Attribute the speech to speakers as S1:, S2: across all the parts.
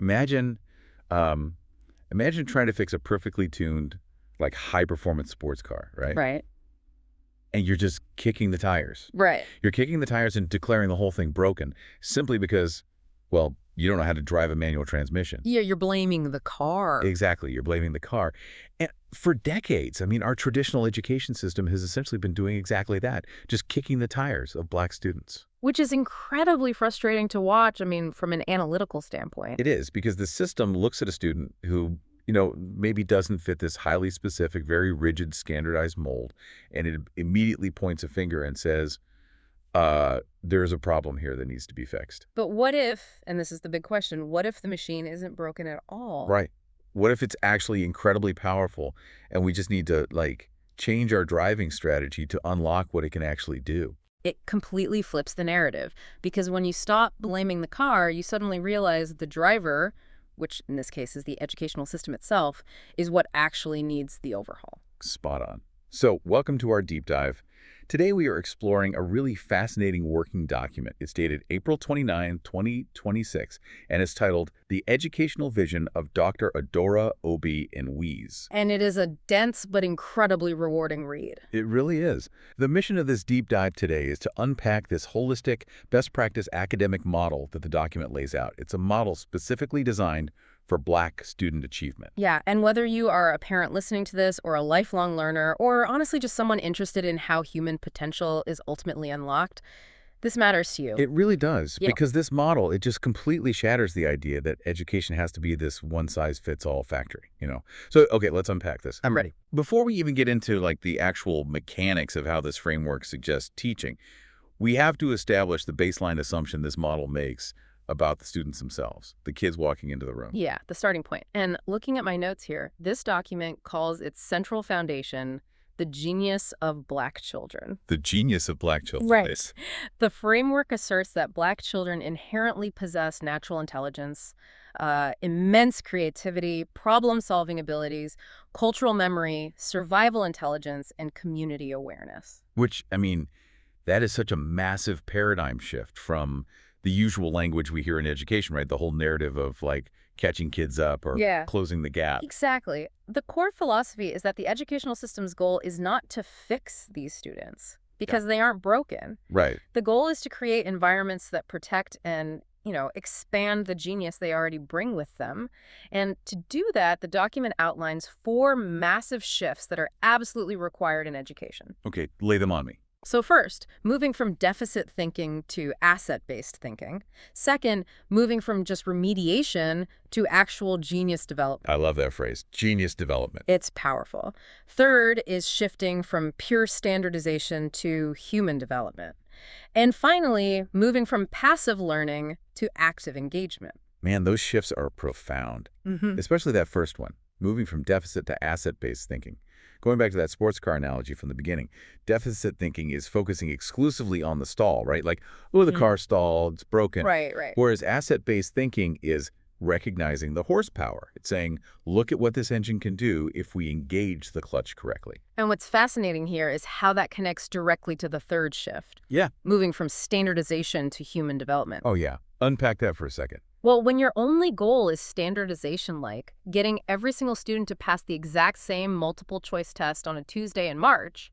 S1: Imagine, um, imagine trying to fix a perfectly tuned, like high-performance sports car, right?
S2: Right.
S1: And you're just kicking the tires.
S2: Right.
S1: You're kicking the tires and declaring the whole thing broken simply because, well, you don't know how to drive a manual transmission.
S2: Yeah, you're blaming the car.
S1: Exactly. You're blaming the car. And for decades, I mean, our traditional education system has essentially been doing exactly that, just kicking the tires of Black students.
S2: Which is incredibly frustrating to watch, I mean, from an analytical standpoint.
S1: It is, because the system looks at a student who, maybe doesn't fit this highly specific, very rigid, standardized mold, and it immediately points a finger and says, there's a problem here that needs to be fixed.
S2: But what if, and this is the big question, what if the machine isn't broken at all?
S1: Right. What if it's actually incredibly powerful and we just need to, change our driving strategy to unlock what it can actually do?
S2: It completely flips the narrative, because when you stop blaming the car, you suddenly realize the driver, which in this case is the educational system itself, is what actually needs the overhaul.
S1: Spot on. So, welcome to our deep dive. Today we are exploring a really fascinating working document. It's dated April 29, 2026, and it's titled The Educational Vision of Dr. ADORA, OBI, and NWEZE.
S2: And it is a dense but incredibly rewarding read.
S1: It really is. The mission of this deep dive today is to unpack this holistic, best practice academic model that the document lays out. It's a model specifically designed for Black student achievement.
S2: Yeah, and whether you are a parent listening to this or a lifelong learner or honestly just someone interested in how human potential is ultimately unlocked, this matters to you.
S1: It really does,
S2: Yeah.
S1: because this model, it just completely shatters the idea that education has to be this one-size-fits-all factory. So, okay, let's unpack this.
S2: I'm ready.
S1: Before we even get into, the actual mechanics of how this framework suggests teaching, we have to establish the baseline assumption this model makes about the students themselves, the kids walking into the room.
S2: Yeah, the starting point. And looking at my notes here, this document calls its central foundation the genius of Black children.
S1: The genius of Black children.
S2: Right. The framework asserts that Black children inherently possess natural intelligence, immense creativity, problem-solving abilities, cultural memory, survival intelligence, and community awareness.
S1: Which, I mean, that is such a massive paradigm shift from the usual language we hear in education, right? The whole narrative of, catching kids up or closing the gap.
S2: Exactly. The core philosophy is that the educational system's goal is not to fix these students because they aren't broken.
S1: Right.
S2: The goal is to create environments that protect and, expand the genius they already bring with them. And to do that, the document outlines 4 massive shifts that are absolutely required in education.
S1: Okay, lay them on me.
S2: So first, moving from deficit thinking to asset-based thinking. Second, moving from just remediation to actual genius development.
S1: I love that phrase, genius development.
S2: It's powerful. Third is shifting from pure standardization to human development. And finally, moving from passive learning to active engagement.
S1: Man, those shifts are profound, especially that first one, moving from deficit to asset-based thinking. Going back to that sports car analogy from the beginning, deficit thinking is focusing exclusively on the stall, right? The car stalled, it's broken.
S2: Right.
S1: Whereas asset-based thinking is recognizing the horsepower. It's saying, look at what this engine can do if we engage the clutch correctly.
S2: And what's fascinating here is how that connects directly to the third shift.
S1: Yeah.
S2: Moving from standardization to human development.
S1: Oh, yeah. Unpack that for a second.
S2: Well, when your only goal is standardization, like getting every single student to pass the exact same multiple choice test on a Tuesday in March,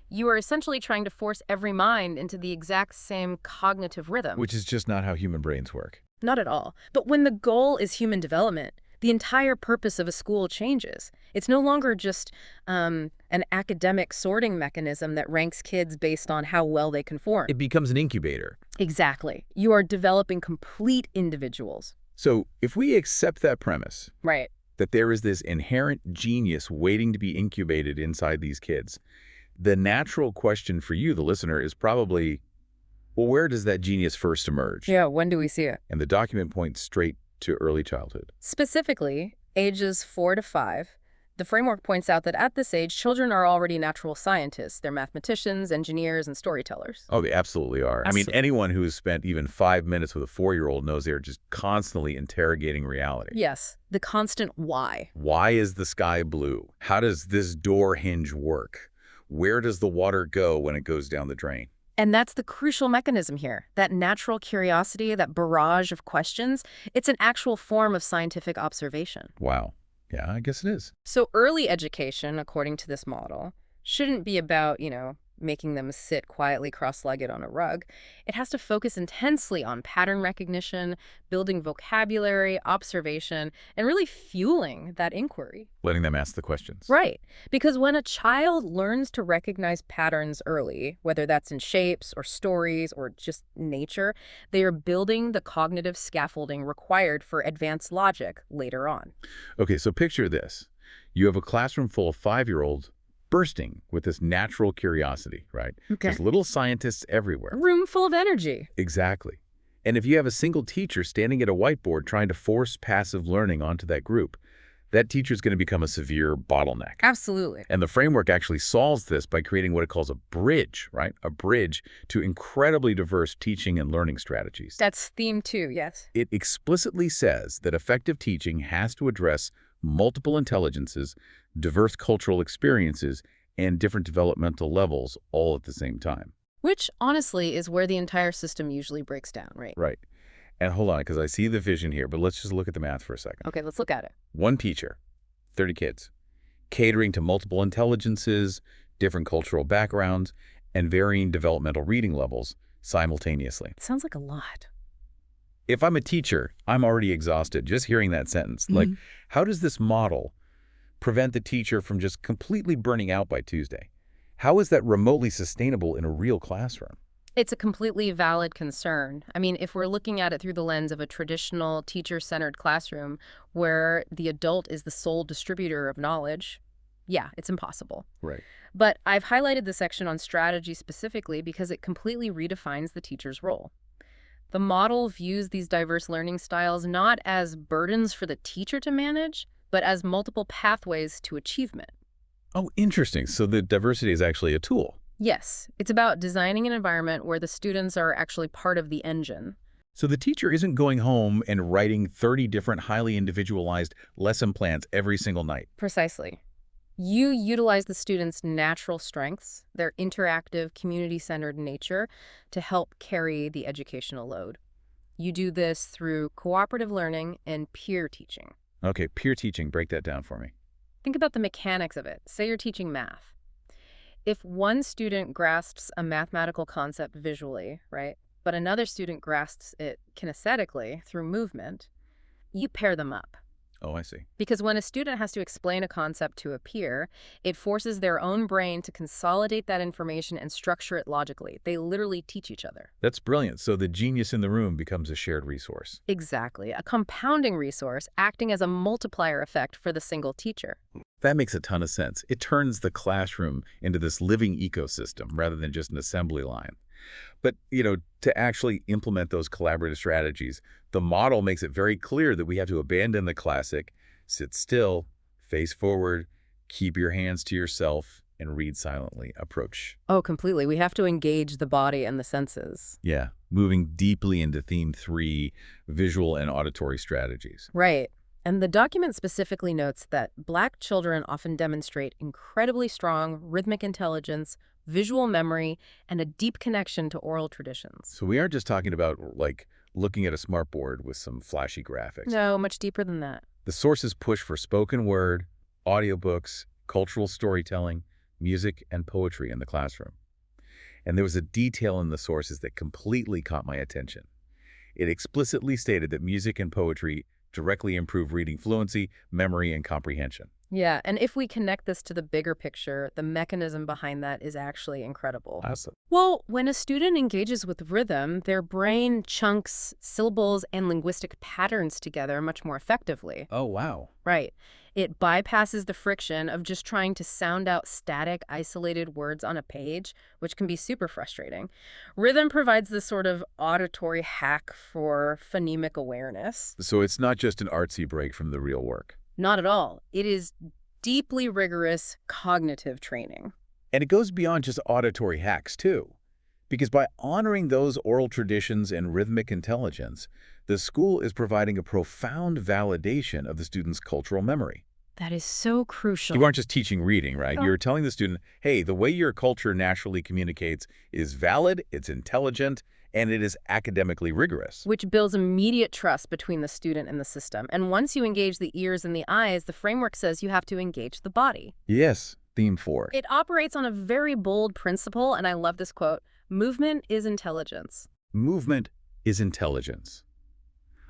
S2: you are essentially trying to force every mind into the exact same cognitive rhythm.
S1: Which is just not how human brains work.
S2: Not at all. But when the goal is human development, the entire purpose of a school changes. It's no longer just an academic sorting mechanism that ranks kids based on how well they conform.
S1: It becomes an incubator.
S2: Exactly. You are developing complete individuals.
S1: So if we accept that premise,
S2: Right.
S1: that there is this inherent genius waiting to be incubated inside these kids, the natural question for you, the listener, is probably, well, where does that genius first emerge?
S2: Yeah, when do we see it?
S1: And the document points straight to early childhood.
S2: Specifically, ages 4 to 5, the framework points out that at this age, children are already natural scientists. They're mathematicians, engineers, and storytellers.
S1: Oh, they absolutely are. I mean, anyone who has spent even 5 minutes with a 4-year-old knows they're just constantly interrogating reality.
S2: Yes, the constant why.
S1: Why is the sky blue? How does this door hinge work? Where does the water go when it goes down the drain?
S2: And that's the crucial mechanism here. That natural curiosity, that barrage of questions, it's an actual form of scientific observation.
S1: Wow. Yeah, I guess it is.
S2: So early education, according to this model, shouldn't be about, making them sit quietly cross-legged on a rug. It has to focus intensely on pattern recognition, building vocabulary, observation, and really fueling that inquiry.
S1: Letting them ask the questions.
S2: Right. Because when a child learns to recognize patterns early, whether that's in shapes or stories or just nature, they are building the cognitive scaffolding required for advanced logic later on.
S1: Okay, so picture this. You have a classroom full of 5-year-olds bursting with this natural curiosity, right?
S2: Okay.
S1: There's little scientists everywhere.
S2: A room full of energy.
S1: Exactly. And if you have a single teacher standing at a whiteboard trying to force passive learning onto that group, that teacher is going to become a severe bottleneck.
S2: Absolutely.
S1: And the framework actually solves this by creating what it calls a bridge, right? A bridge to incredibly diverse teaching and learning strategies.
S2: That's theme 2, yes.
S1: It explicitly says that effective teaching has to address multiple intelligences, diverse cultural experiences, and different developmental levels all at the same time.
S2: Which, honestly, is where the entire system usually breaks down, right?
S1: Right. And hold on, because I see the vision here, but let's just look at the math for a second.
S2: Okay, let's look at it.
S1: One teacher, 30 kids, catering to multiple intelligences, different cultural backgrounds, and varying developmental reading levels simultaneously.
S2: It sounds like a lot.
S1: If I'm a teacher, I'm already exhausted just hearing that sentence. Like, how does this model prevent the teacher from just completely burning out by Tuesday? How is that remotely sustainable in a real classroom?
S2: It's a completely valid concern. I mean, if we're looking at it through the lens of a traditional teacher-centered classroom where the adult is the sole distributor of knowledge, yeah, it's impossible.
S1: Right.
S2: But I've highlighted the section on strategy specifically because it completely redefines the teacher's role. The model views these diverse learning styles not as burdens for the teacher to manage, but as multiple pathways to achievement.
S1: Oh, interesting. So the diversity is actually a tool.
S2: Yes, it's about designing an environment where the students are actually part of the engine.
S1: So the teacher isn't going home and writing 30 different highly individualized lesson plans every single night.
S2: Precisely. You utilize the students' natural strengths, their interactive, community-centered nature, to help carry the educational load. You do this through cooperative learning and peer teaching.
S1: Okay, peer teaching, break that down for me.
S2: Think about the mechanics of it. Say you're teaching math. If one student grasps a mathematical concept visually, right, but another student grasps it kinesthetically through movement, you pair them up.
S1: Oh, I see.
S2: Because when a student has to explain a concept to a peer, it forces their own brain to consolidate that information and structure it logically. They literally teach each other.
S1: That's brilliant. So the genius in the room becomes a shared resource.
S2: Exactly. A compounding resource acting as a multiplier effect for the single teacher.
S1: That makes a ton of sense. It turns the classroom into this living ecosystem rather than just an assembly line. But, to actually implement those collaborative strategies, the model makes it very clear that we have to abandon the classic, sit still, face forward, keep your hands to yourself, and read silently approach.
S2: Oh, completely. We have to engage the body and the senses.
S1: Yeah, moving deeply into theme 3, visual and auditory strategies.
S2: Right. And the document specifically notes that Black children often demonstrate incredibly strong rhythmic intelligence, visual memory, and a deep connection to oral traditions.
S1: So we aren't just talking about, looking at a smartboard with some flashy graphics.
S2: No, much deeper than that.
S1: The sources push for spoken word, audiobooks, cultural storytelling, music, and poetry in the classroom. And there was a detail in the sources that completely caught my attention. It explicitly stated that music and poetry directly improve reading fluency, memory, and comprehension.
S2: Yeah, and if we connect this to the bigger picture, the mechanism behind that is actually incredible.
S1: Awesome.
S2: Well, when a student engages with rhythm, their brain chunks syllables and linguistic patterns together much more effectively.
S1: Oh, wow.
S2: Right. It bypasses the friction of just trying to sound out static, isolated words on a page, which can be super frustrating. Rhythm provides this sort of auditory hack for phonemic awareness.
S1: So it's not just an artsy break from the real work.
S2: Not at all. It is deeply rigorous cognitive training.
S1: And it goes beyond just auditory hacks, too. Because by honoring those oral traditions and rhythmic intelligence, the school is providing a profound validation of the student's cultural memory.
S2: That is so crucial.
S1: You aren't just teaching reading, right?
S2: Oh.
S1: You're telling the student, hey, the way your culture naturally communicates is valid, it's intelligent, and it is academically rigorous.
S2: Which builds immediate trust between the student and the system. And once you engage the ears and the eyes, the framework says you have to engage the body.
S1: Yes, theme 4.
S2: It operates on a very bold principle, and I love this quote, movement is intelligence.
S1: Movement is intelligence.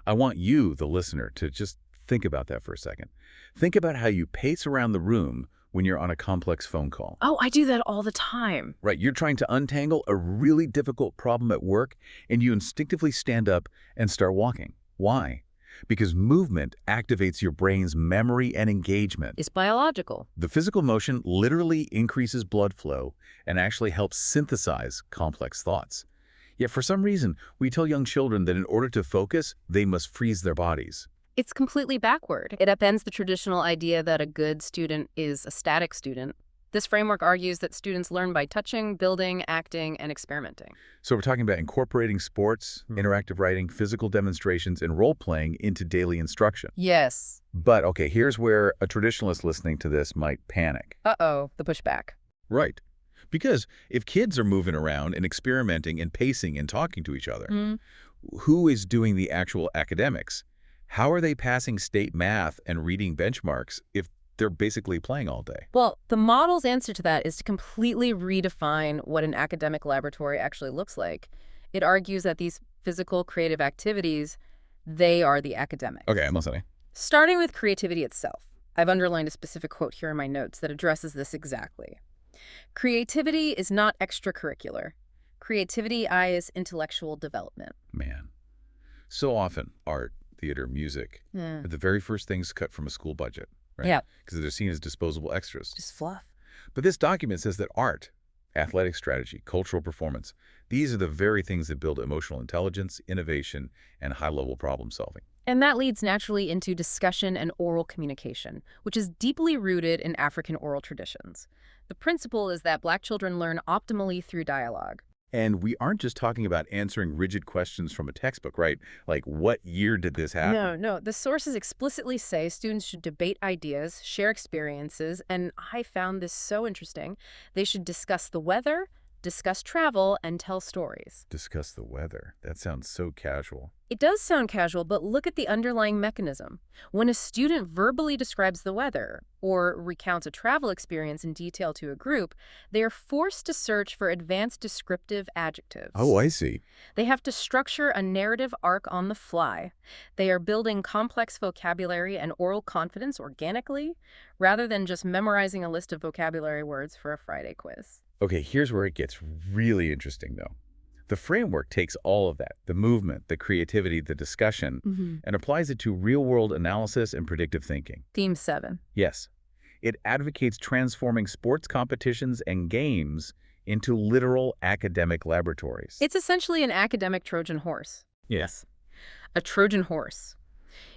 S1: I want you, the listener, to just think about that for a second. Think about how you pace around the room when you're on a complex phone call.
S2: Oh, I do that all the time.
S1: Right, you're trying to untangle a really difficult problem at work, and you instinctively stand up and start walking. Why? Because movement activates your brain's memory and engagement.
S2: It's biological.
S1: The physical motion literally increases blood flow and actually helps synthesize complex thoughts. Yet for some reason, we tell young children that in order to focus, they must freeze their bodies.
S2: It's completely backward. It upends the traditional idea that a good student is a static student. This framework argues that students learn by touching, building, acting, and experimenting.
S1: So we're talking about incorporating sports, interactive writing, physical demonstrations, and role-playing into daily instruction.
S2: Yes.
S1: But, okay, here's where a traditionalist listening to this might panic.
S2: Uh-oh, the pushback.
S1: Right. Because if kids are moving around and experimenting and pacing and talking to each other, who is doing the actual academics? How are they passing state math and reading benchmarks if they're basically playing all day?
S2: Well, the model's answer to that is to completely redefine what an academic laboratory actually looks like. It argues that these physical, creative activities, they are the academics.
S1: Okay, I'm listening.
S2: Starting with creativity itself. I've underlined a specific quote here in my notes that addresses this exactly. Creativity is not extracurricular. Creativity is intellectual development.
S1: Man. So often, art, theater, music, are the very first things cut from a school budget, right?
S2: Yeah.
S1: Because they're seen as disposable extras.
S2: Just fluff.
S1: But this document says that art, athletic strategy, cultural performance, these are the very things that build emotional intelligence, innovation, and high-level problem solving.
S2: And that leads naturally into discussion and oral communication, which is deeply rooted in African oral traditions. The principle is that Black children learn optimally through dialogue.
S1: And we aren't just talking about answering rigid questions from a textbook, right? Like, what year did this happen?
S2: No. The sources explicitly say students should debate ideas, share experiences, and I found this so interesting. They should discuss the weather, discuss travel, and tell stories.
S1: Discuss the weather. That sounds so casual.
S2: It does sound casual, but look at the underlying mechanism. When a student verbally describes the weather or recounts a travel experience in detail to a group, they are forced to search for advanced descriptive adjectives.
S1: Oh, I see.
S2: They have to structure a narrative arc on the fly. They are building complex vocabulary and oral confidence organically, rather than just memorizing a list of vocabulary words for a Friday quiz.
S1: Okay, here's where it gets really interesting, though. The framework takes all of that, the movement, the creativity, the discussion, and applies it to real-world analysis and predictive thinking.
S2: Theme 7.
S1: Yes, it advocates transforming sports competitions and games into literal academic laboratories.
S2: It's essentially an academic Trojan horse.
S1: Yes.
S2: A Trojan horse.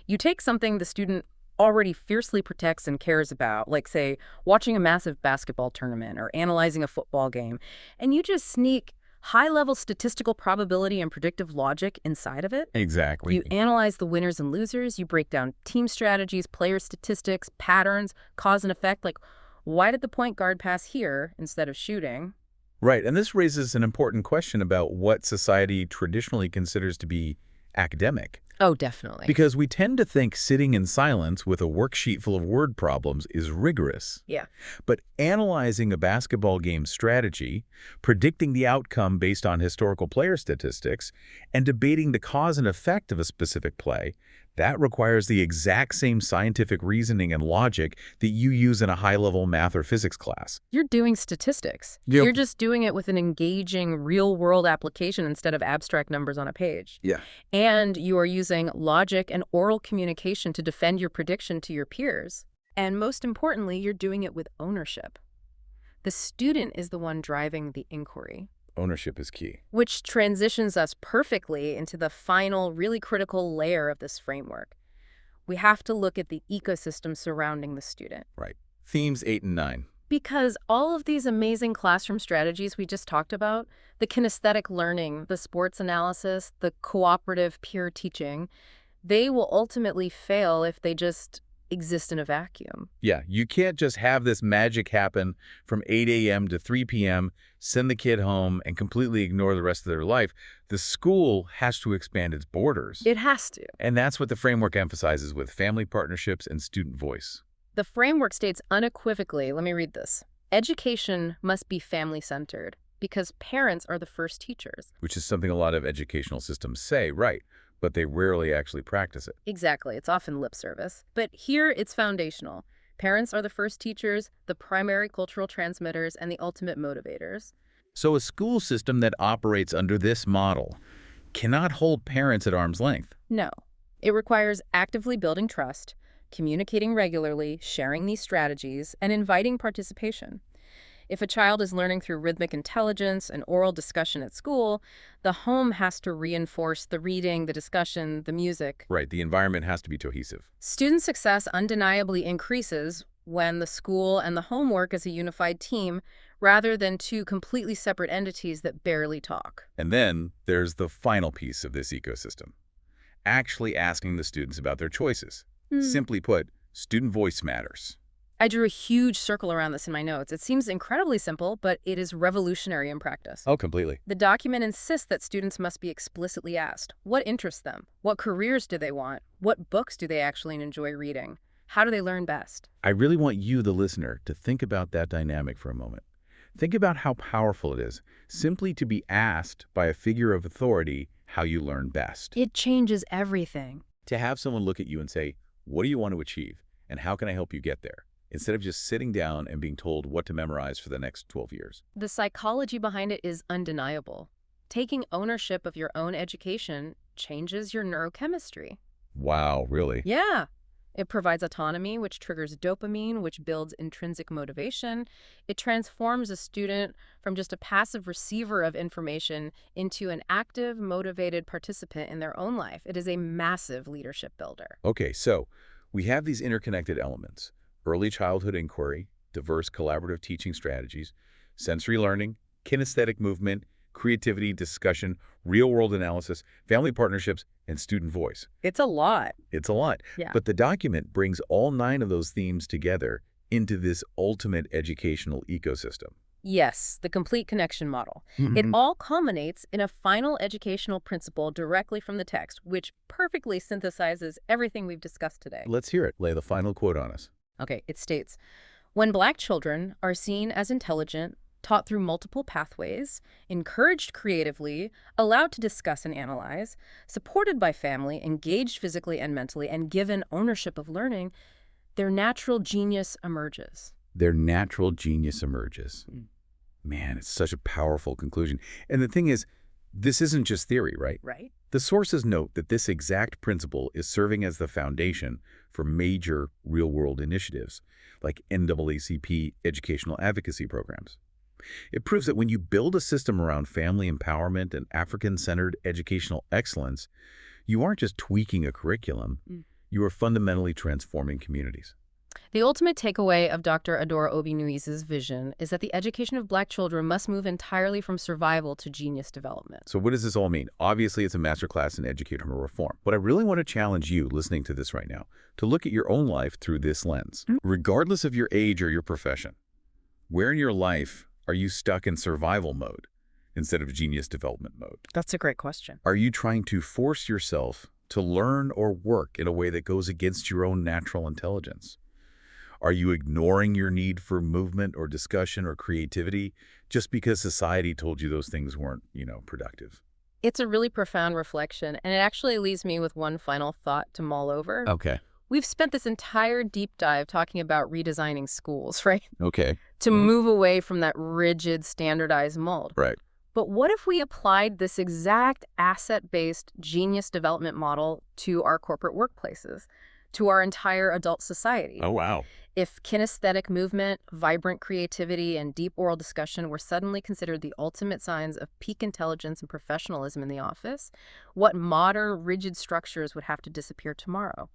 S2: You take something the student already fiercely protects and cares about, like, say, watching a massive basketball tournament or analyzing a football game, and you just sneak high-level statistical probability and predictive logic inside of it.
S1: Exactly.
S2: You analyze the winners and losers, you break down team strategies, player statistics, patterns, cause and effect, like, why did the point guard pass here instead of shooting?
S1: Right, and this raises an important question about what society traditionally considers to be academic.
S2: Oh, definitely.
S1: Because we tend to think sitting in silence with a worksheet full of word problems is rigorous.
S2: Yeah.
S1: But analyzing a basketball game strategy, predicting the outcome based on historical player statistics, and debating the cause and effect of a specific play, that requires the exact same scientific reasoning and logic that you use in a high-level math or physics class.
S2: You're doing statistics.
S1: Yep.
S2: You're just doing it with an engaging real-world application instead of abstract numbers on a page.
S1: Yeah.
S2: And you are using logic and oral communication to defend your prediction to your peers. And most importantly, you're doing it with ownership. The student is the one driving the inquiry.
S1: Ownership is key.
S2: Which transitions us perfectly into the final, really critical layer of this framework. We have to look at the ecosystem surrounding the student.
S1: Right. Themes 8 and 9.
S2: Because all of these amazing classroom strategies we just talked about, the kinesthetic learning, the sports analysis, the cooperative peer teaching, they will ultimately fail if they just exist in a vacuum.
S1: Yeah, you can't just have this magic happen from 8 a.m. to 3 p.m., send the kid home, and completely ignore the rest of their life. The school has to expand its borders.
S2: It has to.
S1: And that's what the framework emphasizes with family partnerships and student voice.
S2: The framework states unequivocally, let me read this, education must be family-centered because parents are the first teachers.
S1: Which is something a lot of educational systems say, right, but they rarely actually practice it.
S2: Exactly. It's often lip service. But here it's foundational. Parents are the first teachers, the primary cultural transmitters, and the ultimate motivators.
S1: So a school system that operates under this model cannot hold parents at arm's length.
S2: No. It requires actively building trust, communicating regularly, sharing these strategies, and inviting participation. If a child is learning through rhythmic intelligence and oral discussion at school, the home has to reinforce the reading, the discussion, the music.
S1: Right, the environment has to be cohesive.
S2: Student success undeniably increases when the school and the home work as a unified team rather than two completely separate entities that barely talk.
S1: And then there's the final piece of this ecosystem, actually asking the students about their choices. Simply put, student voice matters.
S2: I drew a huge circle around this in my notes. It seems incredibly simple, but it is revolutionary in practice.
S1: Oh, completely.
S2: The document insists that students must be explicitly asked what interests them, what careers do they want, what books do they actually enjoy reading, how do they learn best.
S1: I really want you, the listener, to think about that dynamic for a moment. Think about how powerful it is simply to be asked by a figure of authority how you learn best.
S2: It changes everything.
S1: To have someone look at you and say, what do you want to achieve, and how can I help you get there? Instead of just sitting down and being told what to memorize for the next 12 years.
S2: The psychology behind it is undeniable. Taking ownership of your own education changes your neurochemistry.
S1: Wow, really?
S2: Yeah. It provides autonomy, which triggers dopamine, which builds intrinsic motivation. It transforms a student from just a passive receiver of information into an active, motivated participant in their own life. It is a massive leadership builder.
S1: Okay, so we have these interconnected elements. Early childhood inquiry, diverse collaborative teaching strategies, sensory learning, kinesthetic movement, creativity, discussion, real-world analysis, family partnerships, and student voice.
S2: It's a lot.
S1: It's a lot.
S2: Yeah.
S1: But the document brings all 9 of those themes together into this ultimate educational ecosystem.
S2: Yes, the complete connection model. It all culminates in a final educational principle directly from the text, which perfectly synthesizes everything we've discussed today.
S1: Let's hear it. Lay the final quote on us.
S2: Okay, it states, when Black children are seen as intelligent, taught through multiple pathways, encouraged creatively, allowed to discuss and analyze, supported by family, engaged physically and mentally, and given ownership of learning, their natural genius emerges.
S1: Their natural genius emerges. Man, it's such a powerful conclusion. And the thing is, this isn't just theory, right?
S2: Right.
S1: The sources note that this exact principle is serving as the foundation for major real-world initiatives, like NAACP educational advocacy programs. It proves that when you build a system around family empowerment and African-centered educational excellence, you aren't just tweaking a curriculum, you are fundamentally transforming communities.
S2: The ultimate takeaway of Dr. ADORA NWEZE's vision is that the education of Black children must move entirely from survival to genius development.
S1: So what does this all mean? Obviously, it's a masterclass in educational reform. But I really want to challenge you listening to this right now to look at your own life through this lens. Regardless of your age or your profession, where in your life are you stuck in survival mode instead of genius development mode?
S2: That's a great question.
S1: Are you trying to force yourself to learn or work in a way that goes against your own natural intelligence? Are you ignoring your need for movement or discussion or creativity just because society told you those things weren't, productive?
S2: It's a really profound reflection, and it actually leaves me with one final thought to mull over.
S1: Okay.
S2: We've spent this entire deep dive talking about redesigning schools, right?
S1: Okay.
S2: To move away from that rigid, standardized mold.
S1: Right.
S2: But what if we applied this exact asset-based genius development model to our corporate workplaces, to our entire adult society?
S1: Oh, wow.
S2: If kinesthetic movement, vibrant creativity, and deep oral discussion were suddenly considered the ultimate signs of peak intelligence and professionalism in the office, what modern, rigid structures would have to disappear tomorrow?